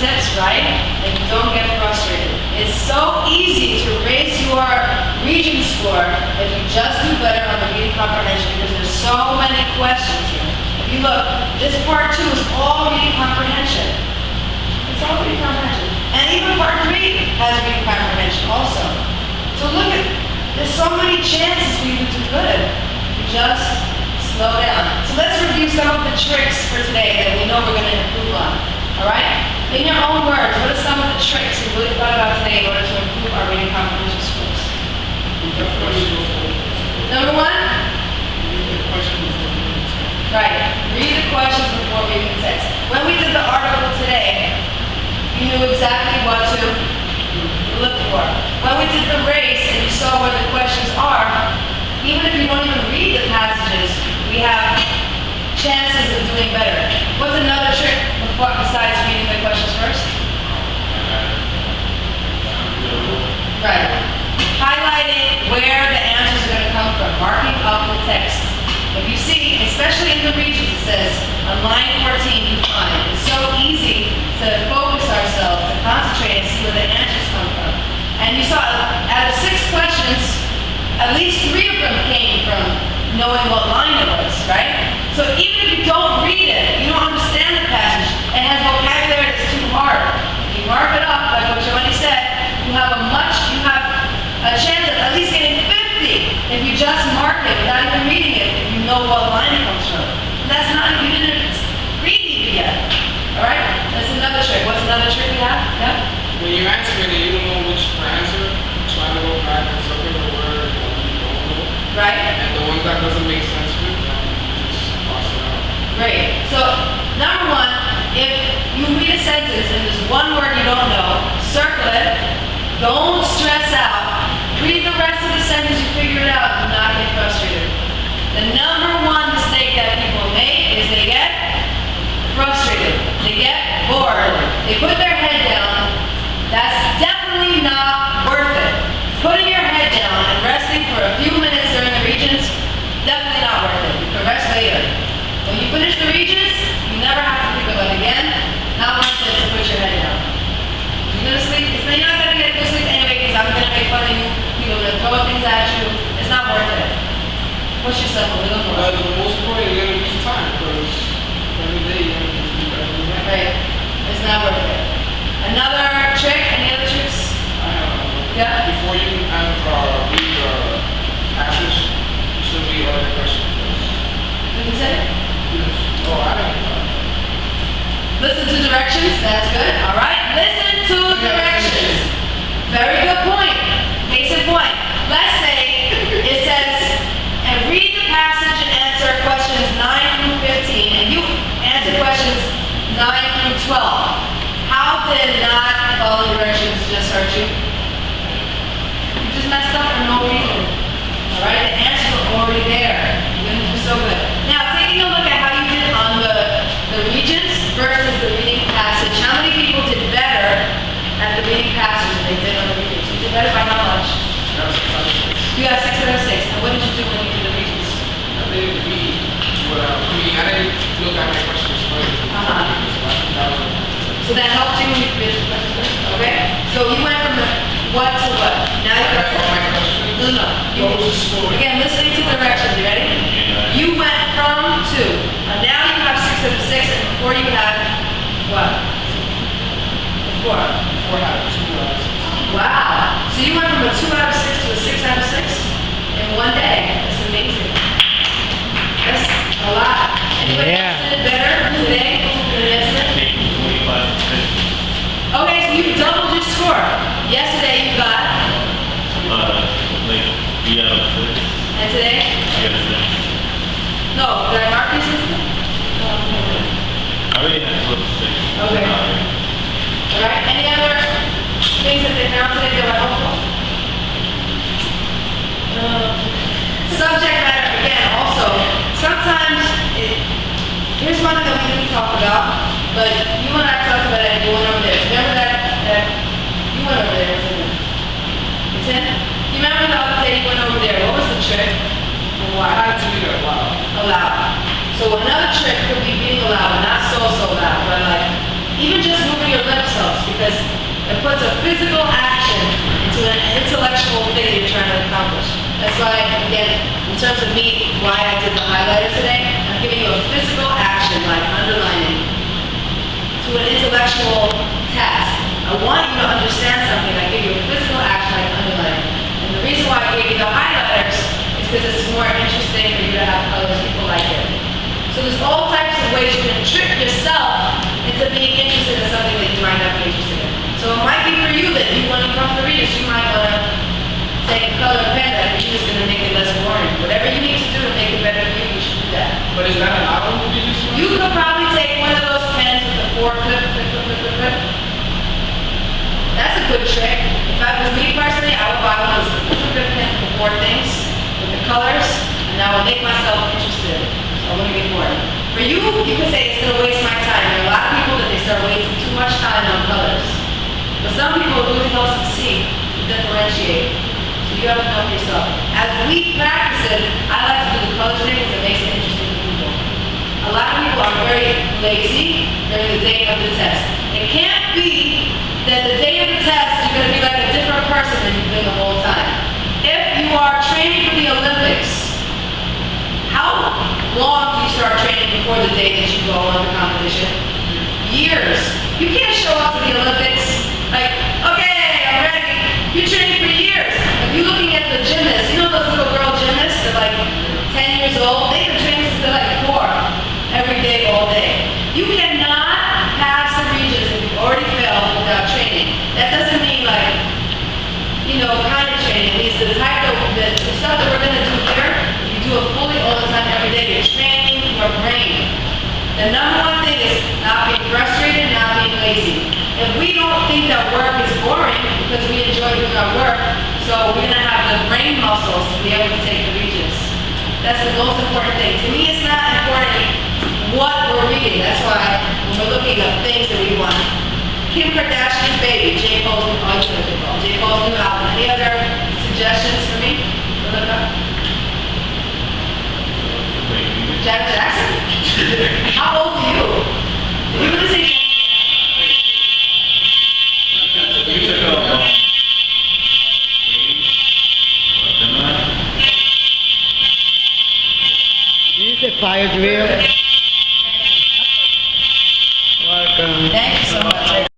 tips right, and you don't get frustrated. It's so easy to raise your region score if you just do better on the reading comprehension because there's so many questions here. If you look, this part 2 is all reading comprehension. It's all reading comprehension. And even part 3 has reading comprehension also. So look at, there's so many chances for you to do good. You just slow down. So let's review some of the tricks for today that we know we're going to improve on. All right? In your own words, what are some of the tricks you really thought about today in order to improve our reading comprehension scores? Number 1? Right. Read the questions before reading the text. When we did the article today, you knew exactly what to look for. When we did the race and you saw where the questions are, even if you don't even read the passages, we have chances of doing better. What's another trick besides reading the questions first? Right. Highlighting where the answers are going to come from. Marking up the text. If you see, especially in the regions, it says on line 14 you find. It's so easy to focus ourselves, to concentrate and see where the answers come from. And you saw out of 6 questions, at least 3 of them came from knowing what line it was, right? So even if you don't read it, you don't understand the passage, it has vocabulary that's too hard. If you mark it up, like what Joanne said, you have a chance of at least getting 50 if you just mark it without even reading it, if you know what line it comes from. And that's not, you didn't read it yet. Alright? That's another trick. What's another trick we have? Yeah? When you're answering it, you don't know which answer, try to go back and circle the word that you don't know. Right? And the ones that doesn't make sense with them, you just toss it out. Great. So, number 1, if you read a sentence and there's one word you don't know, circle it. Don't stress out. Read the rest of the sentence, you figure it out, do not get frustrated. The number 1 mistake that people make is they get frustrated. They get bored. They put their head down. That's definitely not worth it. Putting your head down and resting for a few minutes during the regions, definitely not worth it. You can rest later. When you finish the regions, you never have to think about it again. Not worth it to put your head down. You're going to sleep. You're not going to get to sleep anyway because I'm going to make fun of you. People are going to throw things at you. It's not worth it. Push yourself a little more. But the most important, you're going to use time because every day you're going to do better than that. Right. It's not worth it. Another trick? Any other tricks? Yeah? Before you can read your passage, you should read all the questions first. What did you say? Yes. Oh, I don't know. Listen to directions. That's good. All right. Listen to directions. Very good point. Case in point. Let's say it says, and read the passage and answer questions 9 through 15, and you answer questions 9 through 12. How did not follow directions just hurt you? You just messed up for no reason. All right? The answers are already there. You're going to do so good. Now, taking a look at how you did on the regions versus the reading passage. How many people did better at the reading passage than they did on the regions? You did better by how much? You got 6 out of 6. And what did you do when you did the regions? I didn't read. I didn't look at my questions first. So that helped you when you did the questions? Okay? So you went from the what to what? Now you got my questions. No. What was the score? Again, listening to directions. You ready? You went from 2. Now you have 6 out of 6, and before you had what? Before? Before I had 2 out of 6. Wow. So you went from a 2 out of 6 to a 6 out of 6 in one day. That's amazing. That's a lot. Anybody else did better today than yesterday? Okay, so you doubled your score. Yesterday you got? Like 3 out of 6. And today? No, did I mark these? I already had 2 out of 6. Okay. Alright, any other things that they found today that were helpful? Subject matter, again, also, sometimes, here's one that we didn't talk about, but you and I talked about it and you went over there. Remember that you went over there, wasn't it? It's in? You remember the other day you went over there, what was the trick? And why? I had to read it aloud. Aloud. So another trick could be being aloud, not so loud, but like, even just moving your ellipse helps because it puts a physical action into an intellectual thing that you're trying to accomplish. That's why, again, in terms of me, why I did the highlighter today, I'm giving you a physical action like underlining to an intellectual task. I want you to understand something. I give you a physical action like underlining. And the reason why I gave you the highlighters is because it's more interesting for you to have colors. People like it. So there's all types of ways you can trick yourself into being interested in something that you might not be interested in. So it might be for you that you want to come to read this, you might want to take a color pen that for you is going to make it less boring. Whatever you need to do to make it better for you, you should do that. But is that allowed to be this one? You could probably take one of those pens with the 4 clip. That's a good trick. If I was me personally, I would buy one of those clip pen with 4 things, with the colors, and I would make myself interested. So I'm going to get bored. For you, you could say it's going to waste my time. There are a lot of people that they start wasting too much time on colors. But some people it really helps them see, to differentiate. So you have to know for yourself. As we practice it, I like to do the color thing because it makes it interesting for people. A lot of people are very lazy during the day of the test. It can't be that the day of the test you're going to be like a different person than you've been the whole time. If you are training for the Olympics, how long do you start training before the day that you go on the competition? Years. You can't show up to the Olympics like, okay, I'm ready. You're training for years. If you're looking at the gymnasts, you know those little girl gymnasts, they're like 10 years old, they've been training since they're like 4, every day, all day. You cannot pass the regions if you've already failed without training. That doesn't mean like, kind of training. It means the type of, the stuff that we're going to do here, you do it fully all the time, every day. You're training your brain. The number one thing is not being frustrated, not being lazy. If we don't think that work is boring because we enjoy doing our work, so we're going to have the brain muscles to be able to take the regions. That's the most important thing. To me, it's not important what we're reading. That's why when we're looking at things that we want. Kim Kardashian's baby, J. Cole's new album. Any other suggestions for me to look up? Janet Jackson? How old are you? Did you really say